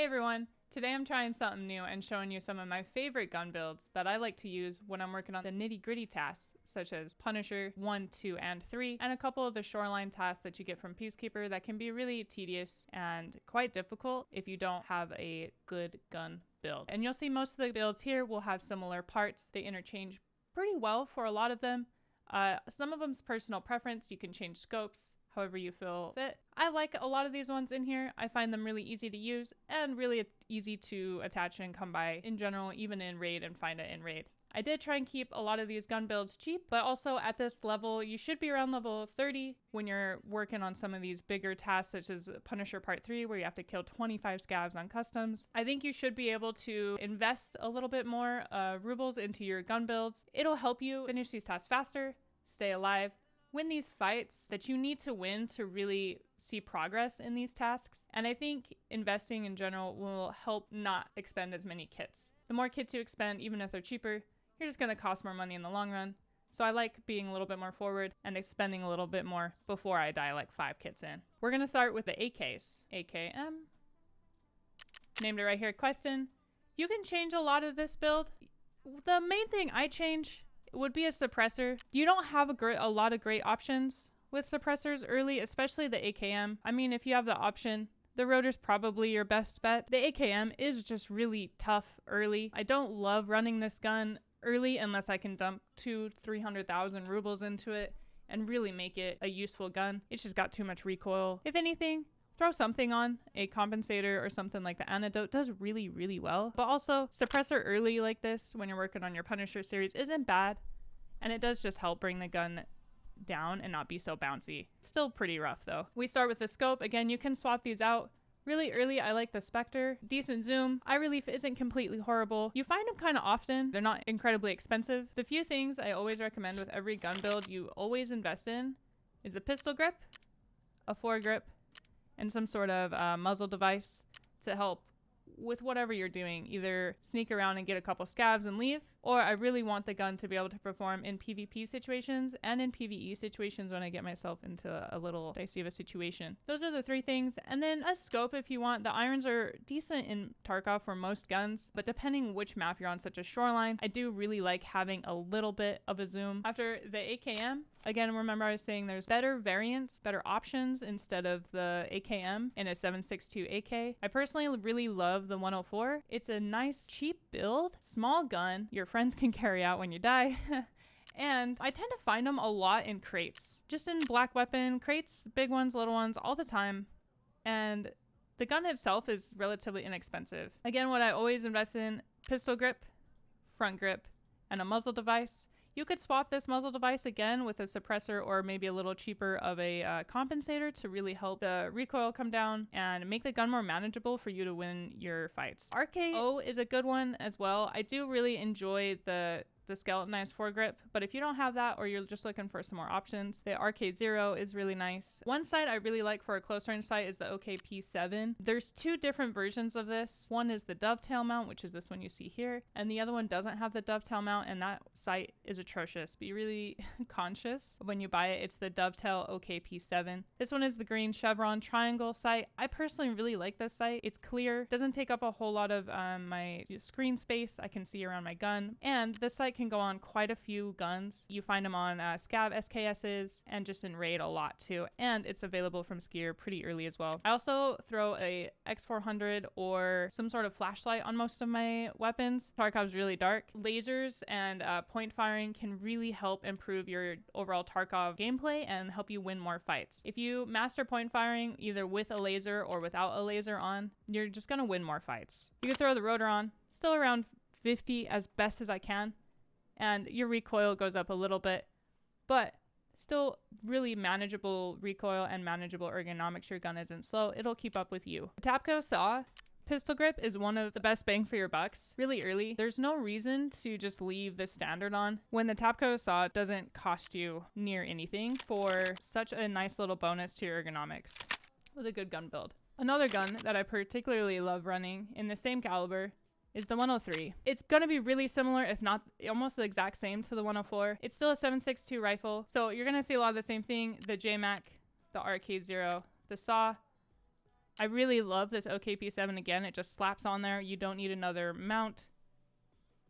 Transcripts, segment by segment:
Hey everyone! Today I'm trying something new and showing you some of my favorite gun builds that I like to use when I'm working on the nitty-gritty tasks, such as Punisher 1, 2, and 3, and a couple of the shoreline tasks that you get from Peacekeeper that can be really tedious and quite difficult if you don't have a good gun build. And you'll see most of the builds here will have similar parts. They interchange pretty well for a lot of them. Some of them's personal preference. You can change scopes however you feel fit. I like a lot of these ones in here. I find them really easy to use and really easy to attach and come by in general, even in raid, and find it in raid. I did try and keep a lot of these gun builds cheap, but also at this level, you should be around level 30 when you're working on some of these bigger tasks, such as Punisher Part 3, where you have to kill 25 scavs on customs. I think you should be able to invest a little bit more rubles into your gun builds. It'll help you finish these tasks faster, stay alive, win these fights that you need to win to really see progress in these tasks. And I think investing in general will help not expend as many kits. The more kits you expend, even if they're cheaper, you're just going to cost more money in the long run. So I like being a little bit more forward and expending a little bit more before I die like 5 kits in. We're going to start with the AKs. AKM. Named it right here, Questin. You can change a lot of this build. The main thing I change would be a suppressor. You don't have a lot of great options with suppressors early, especially the AKM. I mean, if you have the option, the rotor's probably your best bet. The AKM is just really tough early. I don't love running this gun early unless I can dump 200,000-300,000 rubles into it and really make it a useful gun. It's just got too much recoil. If anything, throw something on. A compensator or something like the antidote does really, really well. But also, suppressor early like this when you're working on your Punisher series isn't bad. And it does just help bring the gun down and not be so bouncy. Still pretty rough though. We start with the scope. Again, you can swap these out. Really early, I like the Spectre. Decent zoom. Eye relief isn't completely horrible. You find them kind of often. They're not incredibly expensive. The few things I always recommend with every gun build you always invest in is a pistol grip, a foregrip, and some sort of muzzle device to help with whatever you're doing. Either sneak around and get a couple scavs and leave, or I really want the gun to be able to perform in PvP situations and in PvE situations when I get myself into a little dicey of a situation. Those are the 3 things. And then a scope if you want. The irons are decent in Tarkov for most guns, but depending which map you're on, such as shoreline, I do really like having a little bit of a zoom. After the AKM, again, remember I was saying there's better variants, better options instead of the AKM in a 7.62 AK. I personally really love the 104. It's a nice, cheap build, small gun your friends can carry out when you die. And I tend to find them a lot in crates, just in black weapon crates, big ones, little ones, all the time. And the gun itself is relatively inexpensive. Again, what I always invest in: pistol grip, front grip, and a muzzle device. You could swap this muzzle device again with a suppressor or maybe a little cheaper of a compensator to really help the recoil come down and make the gun more manageable for you to win your fights. RKO is a good one as well. I do really enjoy the skeletonized foregrip, but if you don't have that or you're just looking for some more options, the RK0 is really nice. One sight I really like for a close range sight is the OKP7. There's 2 different versions of this. One is the dovetail mount, which is this one you see here, and the other one doesn't have the dovetail mount, and that sight is atrocious. Be really conscious when you buy it. It's the dovetail OKP7. This one is the green chevron triangle sight. I personally really like this sight. It's clear, doesn't take up a whole lot of my screen space. I can see around my gun, and this sight can go on quite a few guns. You find them on scav SKSs and just in raid a lot too, and it's available from Skier pretty early as well. I also throw a X400 or some sort of flashlight on most of my weapons. Tarkov's really dark. Lasers and point firing can really help improve your overall Tarkov gameplay and help you win more fights. If you master point firing either with a laser or without a laser on, you're just gonna win more fights. You can throw the rotor on, still around 50 as best as I can, and your recoil goes up a little bit, but still really manageable recoil and manageable ergonomics. Your gun isn't slow. It'll keep up with you. The Tapco Saw pistol grip is one of the best bang for your bucks really early. There's no reason to just leave the standard on when the Tapco Saw doesn't cost you near anything for such a nice little bonus to your ergonomics with a good gun build. Another gun that I particularly love running in the same caliber is the 103. It's gonna be really similar, if not almost the exact same to the 104. It's still a 7.62 rifle, so you're gonna see a lot of the same thing: the JMac, the RK0, the saw, I really love this OKP7 again. It just slaps on there. You don't need another mount.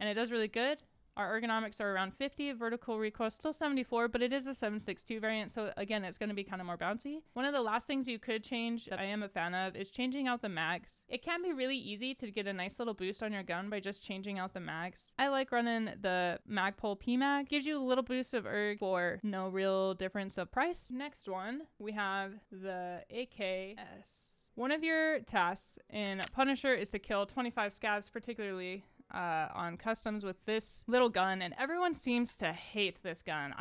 And it does really good. Our ergonomics are around 50, vertical recoil still 74, but it is a 7.62 variant, so again, it's going to be kind of more bouncy. One of the last things you could change that I am a fan of is changing out the mags. It can be really easy to get a nice little boost on your gun by just changing out the mags. I like running the Magpul PMag. Gives you a little boost of erg for no real difference of price. Next one, we have the AKS. One of your tasks in Punisher is to kill 25 scabs, particularly on customs with this little gun, and everyone seems to hate this gun.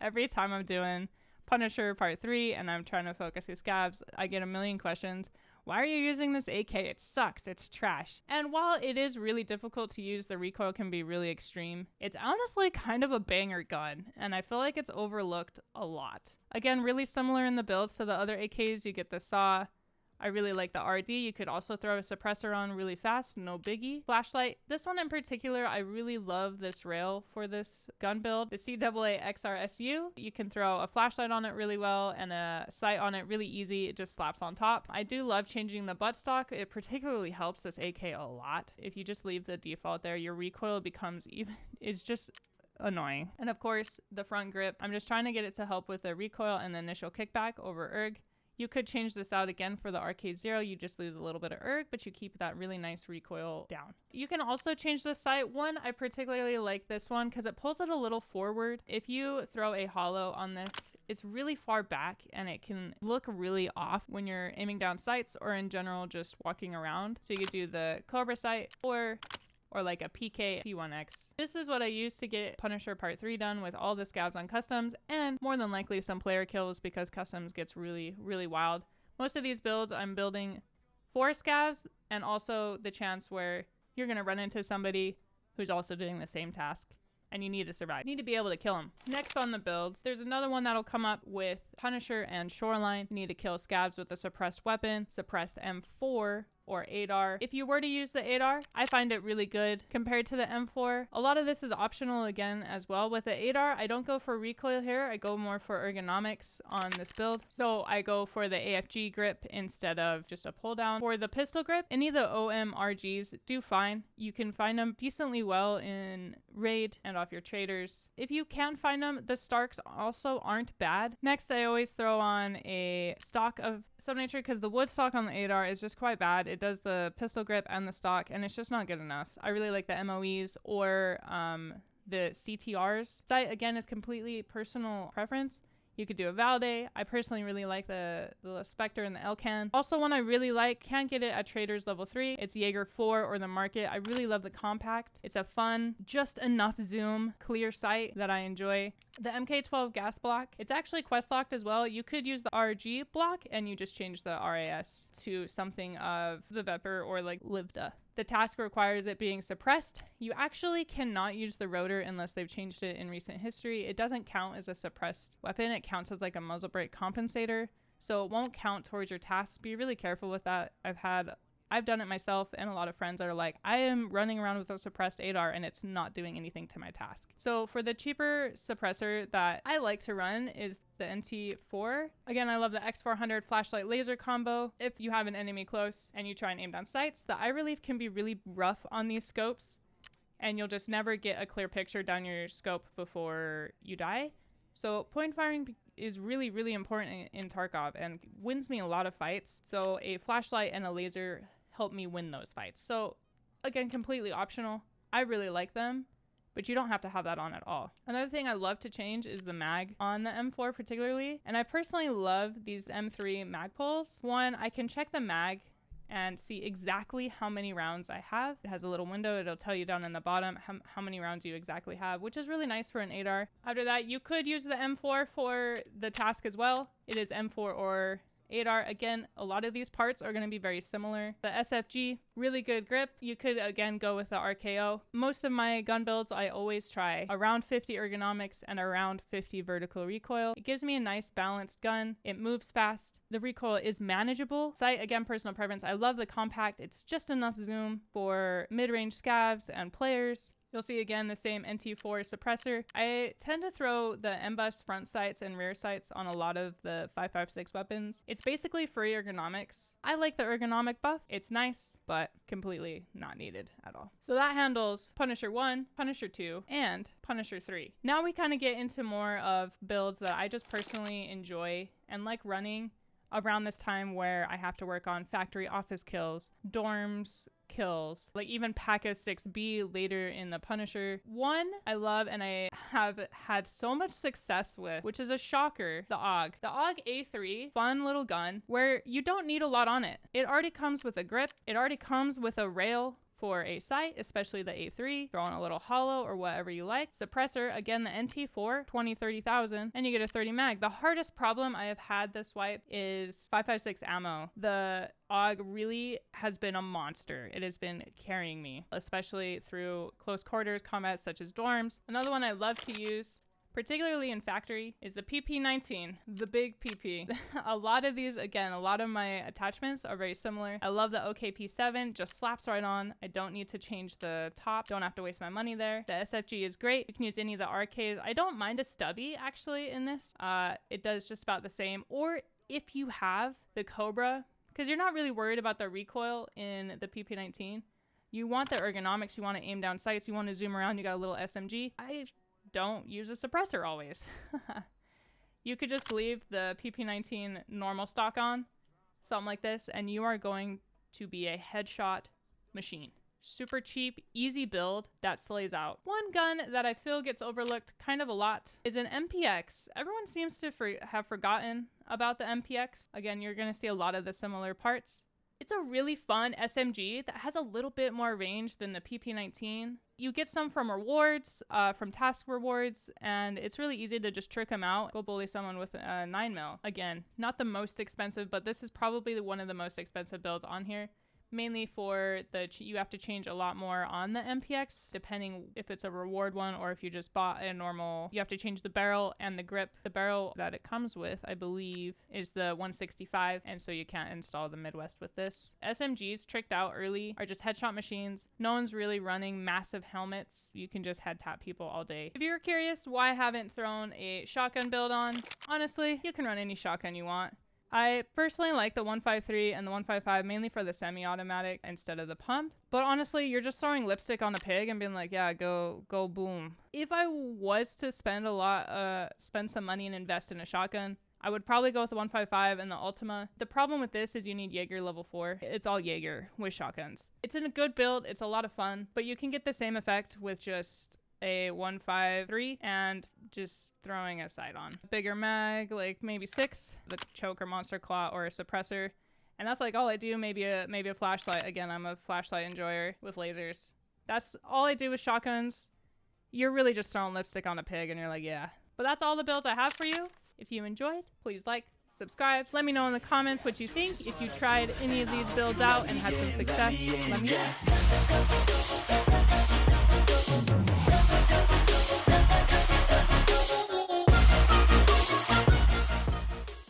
Every time I'm doing Punisher Part 3 and I'm trying to focus these scabs, I get a million questions. Why are you using this AK? It sucks. It's trash. And while it is really difficult to use, the recoil can be really extreme. It's honestly kind of a banger gun, and I feel like it's overlooked a lot. Again, really similar in the builds to the other AKs. You get the saw. I really like the RD. You could also throw a suppressor on really fast, no biggie. Flashlight. This one in particular, I really love this rail for this gun build. The CAA XRSU. You can throw a flashlight on it really well and a sight on it really easy. It just slaps on top. I do love changing the buttstock. It particularly helps this AK a lot. If you just leave the default there, your recoil becomes it's just annoying. And of course, the front grip. I'm just trying to get it to help with the recoil and the initial kickback over erg. You could change this out again for the RK0. You just lose a little bit of erg, but you keep that really nice recoil down. You can also change the sight. One, I particularly like this one because it pulls it a little forward. If you throw a hollow on this, it's really far back and it can look really off when you're aiming down sights or in general just walking around. So you could do the Cobra sight or like a PK P1X. This is what I use to get Punisher Part 3 done with all the scabs on customs and more than likely some player kills because customs gets really, really wild. Most of these builds I'm building for scabs and also the chance where you're going to run into somebody who's also doing the same task and you need to survive. You need to be able to kill them. Next on the builds, there's another one that'll come up with Punisher and Shoreline. You need to kill scabs with a suppressed weapon, suppressed M4, or ADAR. If you were to use the ADAR, I find it really good compared to the M4. A lot of this is optional again as well. With the ADAR, I don't go for recoil here. I go more for ergonomics on this build. So I go for the AFG grip instead of just a pull down. For the pistol grip, any of the OMRGs do fine. You can find them decently well in raid and off your traders. If you can't find them, the Starks also aren't bad. Next, I always throw on a stock of some nature because the wood stock on the ADAR is just quite bad. It does the pistol grip and the stock, and it's just not good enough. I really like the MOEs or the CTRs. Sight, again, is completely personal preference. You could do a Valde. I personally really like the Spectre and the Elcan. Also one I really like, can't get it at Traders level 3. It's Jaeger 4 or the Market. I really love the compact. It's a fun, just enough zoom, clear sight that I enjoy. The MK12 gas block, it's actually quest locked as well. You could use the RG block and you just change the RAS to something of the Vepr or like Livda. The task requires it being suppressed. You actually cannot use the rotor unless they've changed it in recent history. It doesn't count as a suppressed weapon. It counts as like a muzzle brake compensator. So it won't count towards your task. Be really careful with that. I've done it myself and a lot of friends are like, I am running around with a suppressed ADAR and it's not doing anything to my task. So for the cheaper suppressor that I like to run is the NT4. Again, I love the X400 flashlight laser combo. If you have an enemy close and you try and aim down sights, the eye relief can be really rough on these scopes and you'll just never get a clear picture down your scope before you die. So point firing is really, really important in Tarkov and wins me a lot of fights. So a flashlight and a laser help me win those fights. So again, completely optional. I really like them, but you don't have to have that on at all. Another thing I love to change is the mag on the M4 particularly. And I personally love these M3 mag pulls. One, I can check the mag and see exactly how many rounds I have. It has a little window. It'll tell you down in the bottom how many rounds you exactly have, which is really nice for an ADAR. After that, you could use the M4 for the task as well. It is M4 or ADAR. Again, a lot of these parts are going to be very similar. The SFG, really good grip. You could again go with the RKO. Most of my gun builds, I always try around 50 ergonomics and around 50 vertical recoil. It gives me a nice balanced gun. It moves fast. The recoil is manageable. Sight, again, personal preference. I love the compact. It's just enough zoom for mid-range scavs and players. You'll see again the same NT4 suppressor. I tend to throw the M-Bus front sights and rear sights on a lot of the 5.56 weapons. It's basically free ergonomics. I like the ergonomic buff. It's nice, but completely not needed at all. So that handles Punisher 1, Punisher 2, and Punisher 3. Now we kind of get into more of builds that I just personally enjoy and like running around this time where I have to work on factory office kills, dorms kills, like even P.A.C.A 6B later in the Punisher. One I love and I have had so much success with, which is a shocker, the AUG. The AUG A3, fun little gun where you don't need a lot on it. It already comes with a grip. It already comes with a rail for a sight, especially the A3, throw on a little hollow or whatever you like. Suppressor, again, the NT4, 20-30,000, and you get a 30 mag. The hardest problem I have had this wipe is 5.56 ammo. The AUG really has been a monster. It has been carrying me, especially through close quarters combat such as dorms. Another one I love to use, particularly in factory, is the PP19, the big PP. A lot of these, again, a lot of my attachments are very similar. I love the OKP7, just slaps right on. I don't need to change the top, don't have to waste my money there. The SFG is great. You can use any of the RKs. I don't mind a stubby actually in this. It does just about the same. Or if you have the Cobra, because you're not really worried about the recoil in the PP19. You want the ergonomics, you want to aim down sights, you want to zoom around, you got a little SMG. I don't use a suppressor always. You could just leave the PP19 normal stock on, something like this, and you are going to be a headshot machine. Super cheap, easy build that slays out. One gun that I feel gets overlooked kind of a lot is an MPX. Everyone seems to have forgotten about the MPX. Again, you're going to see a lot of the similar parts. It's a really fun SMG that has a little bit more range than the PP19. You get some from rewards, from task rewards, and it's really easy to just trick them out. Go bully someone with a 9mm. Again, not the most expensive, but this is probably one of the most expensive builds on here. Mainly for you have to change a lot more on the MPX, depending if it's a reward one or if you just bought a normal. You have to change the barrel and the grip. The barrel that it comes with, I believe, is the 165, and so you can't install the Midwest with this. SMGs tricked out early are just headshot machines. No one's really running massive helmets. You can just head tap people all day. If you're curious why I haven't thrown a shotgun build on, honestly, you can run any shotgun you want. I personally like the 153 and the 155 mainly for the semi-automatic instead of the pump. But honestly, you're just throwing lipstick on a pig and being like, yeah, go boom. If I was to spend some money and invest in a shotgun, I would probably go with the 155 and the Ultima. The problem with this is you need Jaeger level 4. It's all Jaeger with shotguns. It's in a good build. It's a lot of fun, but you can get the same effect with just a 153 and just throwing a sight on. Bigger mag, like maybe 6, the choke or monster claw or a suppressor. And that's like all I do, maybe a flashlight. Again, I'm a flashlight enjoyer with lasers. That's all I do with shotguns. You're really just throwing lipstick on a pig and you're like, yeah. But that's all the builds I have for you. If you enjoyed, please like, subscribe. Let me know in the comments what you think. If you tried any of these builds out and had some success, let me know.